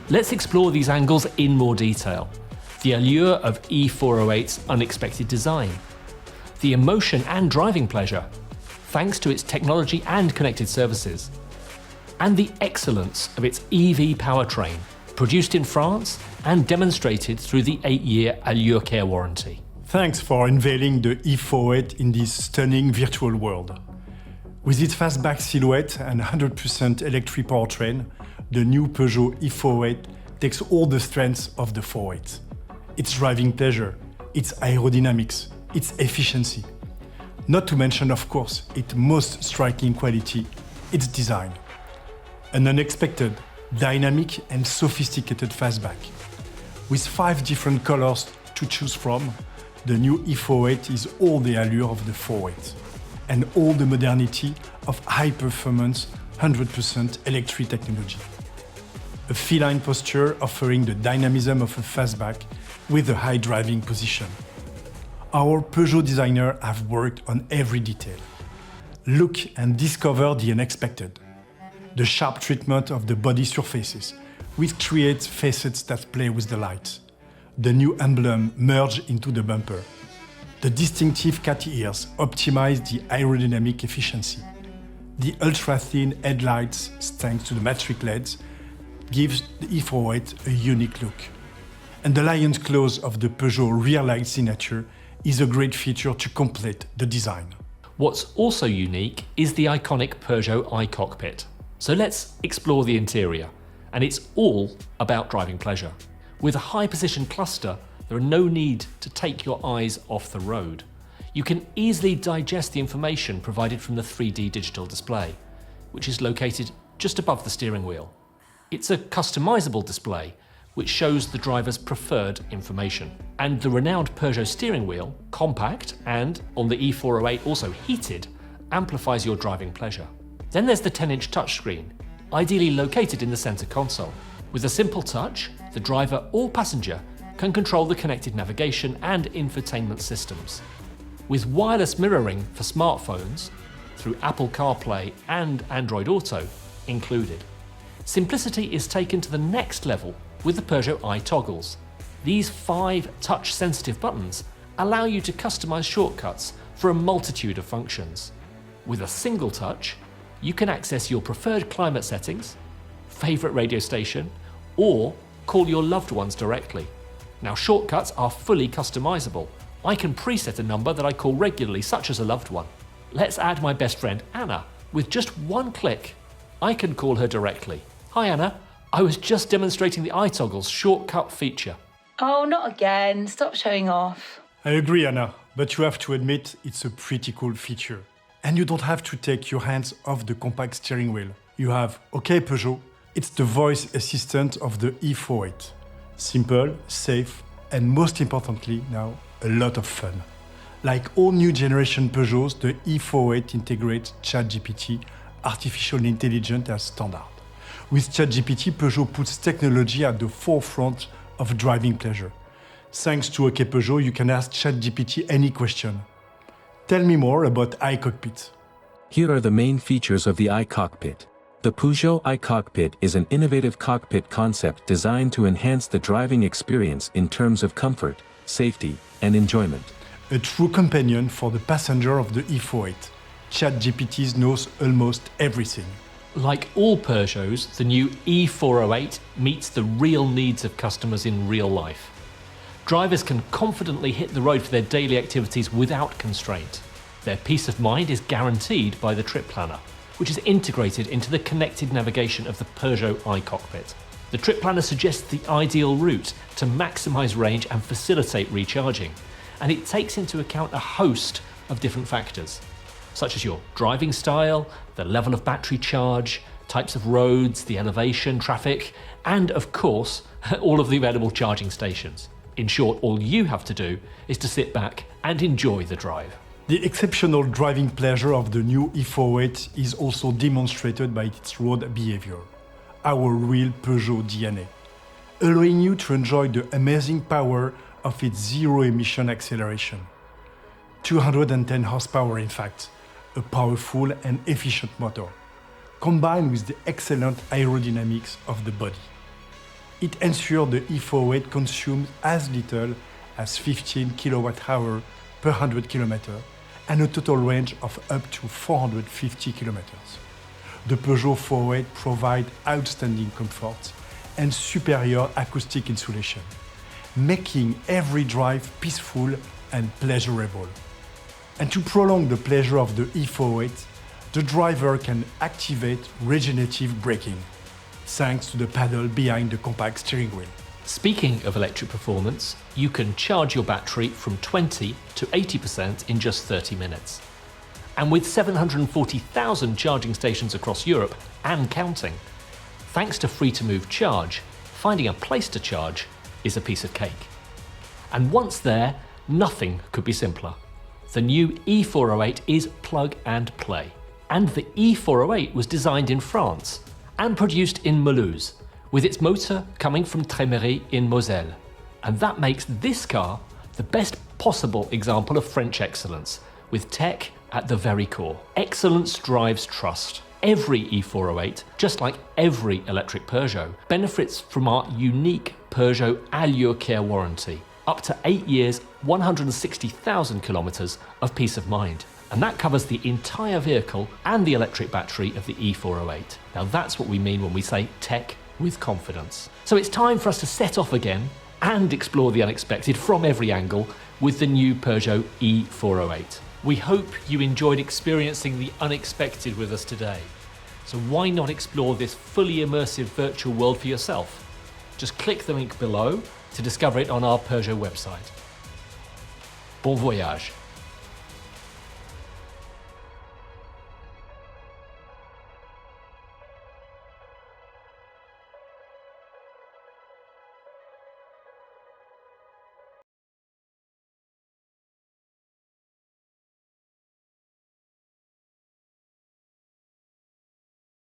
Let's explore these angles in more detail. The allure of e-408's unexpected design, the emotion and driving pleasure, thanks to its technology and connected services, and the excellence of its EV powertrain, produced in France and demonstrated through the 8-year Allure Care warranty. Thanks for unveiling the e-408 in this stunning virtual world. With its fastback silhouette and 100% electric powertrain, the new Peugeot e-408 takes all the strengths of the 408. Its driving pleasure, its aerodynamics, its efficiency. Not to mention, of course, its most striking quality, its design. An unexpected, dynamic and sophisticated fastback. With 5 different colors to choose from, the new e-408 is all the allure of the 408 and all the modernity of high-performance, 100% electric technology. A feline posture offering the dynamism of a fastback with a high driving position. Our Peugeot designers have worked on every detail. Look and discover the unexpected. The sharp treatment of the body surfaces, which creates facets that play with the light. The new emblem merged into the bumper. The distinctive cat ears optimize the aerodynamic efficiency. The ultra-thin headlights, thanks to the matrix LEDs, gives the e-408 a unique look. And the lion's claws of the Peugeot rear light signature is a great feature to complete the design. What's also unique is the iconic Peugeot i-Cockpit. So let's explore the interior, and it's all about driving pleasure. With a high-position cluster, there are no need to take your eyes off the road. You can easily digest the information provided from the 3D digital display, which is located just above the steering wheel. It's a customizable display, which shows the driver's preferred information. And the renowned Peugeot steering wheel, compact and, on the e-408 also heated, amplifies your driving pleasure. Then there's the 10-inch touchscreen, ideally located in the center console. With a simple touch, the driver or passenger can control the connected navigation and infotainment systems. With wireless mirroring for smartphones, through Apple CarPlay and Android Auto included. Simplicity is taken to the next level with the Peugeot i-toggles. These 5 touch-sensitive buttons allow you to customize shortcuts for a multitude of functions. With a single touch, you can access your preferred climate settings, favorite radio station, or call your loved ones directly. Now, shortcuts are fully customizable. I can preset a number that I call regularly, such as a loved one. Let's add my best friend Anna. With just one click, I can call her directly. Hi Anna, I was just demonstrating the i-toggles shortcut feature. Oh, not again. Stop showing off. I agree, Anna, but you have to admit it's a pretty cool feature. And you don't have to take your hands off the compact steering wheel. You have OK Peugeot. It's the voice assistant of the e-408. Simple, safe, and most importantly now, a lot of fun. Like all new generation Peugeots, the e-408 integrates ChatGPT, artificial intelligence as standard. With ChatGPT, Peugeot puts technology at the forefront of driving pleasure. Thanks to OK Peugeot, you can ask ChatGPT any question. Tell me more about i-Cockpit. Here are the main features of the i-Cockpit. The Peugeot i-Cockpit is an innovative cockpit concept designed to enhance the driving experience in terms of comfort, safety, and enjoyment. A true companion for the passenger of the e-408. ChatGPT knows almost everything. Like all Peugeots, the new e-408 meets the real needs of customers in real life. Drivers can confidently hit the road for their daily activities without constraint. Their peace of mind is guaranteed by the trip planner, which is integrated into the connected navigation of the Peugeot i-Cockpit. The trip planner suggests the ideal route to maximize range and facilitate recharging, and it takes into account a host of different factors, such as your driving style, the level of battery charge, types of roads, the elevation, traffic, and of course, all of the available charging stations. In short, all you have to do is to sit back and enjoy the drive. The exceptional driving pleasure of the new e-408 is also demonstrated by its road behavior, our real Peugeot DNA, allowing you to enjoy the amazing power of its zero-emission acceleration. 210 horsepower in fact, a powerful and efficient motor, combined with the excellent aerodynamics of the body. It ensures the e-408 consumes as little as 15 kWh per 100 km and a total range of up to 450 km. The Peugeot 408 provides outstanding comfort and superior acoustic insulation, making every drive peaceful and pleasurable. And to prolong the pleasure of the e-408, the driver can activate regenerative braking, thanks to the paddle behind the compact steering wheel. Speaking of electric performance, you can charge your battery from 20 to 80% in just 30 minutes. And with 740,000 charging stations across Europe and counting, thanks to free-to-move charge, finding a place to charge is a piece of cake. And once there, nothing could be simpler. The new e-408 is plug and play. And the e-408 was designed in France and produced in Mulhouse, with its motor coming from Trémery in Moselle. And that makes this car the best possible example of French excellence, with tech at the very core. Excellence drives trust. Every e-408, just like every electric Peugeot, benefits from our unique Peugeot Allure Care warranty. Up to 8 years, 160,000 kilometers of peace of mind. And that covers the entire vehicle and the electric battery of the e-408. Now that's what we mean when we say tech with confidence. So it's time for us to set off again and explore the unexpected from every angle with the new Peugeot e-408. We hope you enjoyed experiencing the unexpected with us today. So why not explore this fully immersive virtual world for yourself? Just click the link below to discover it on our Peugeot website. Bon voyage.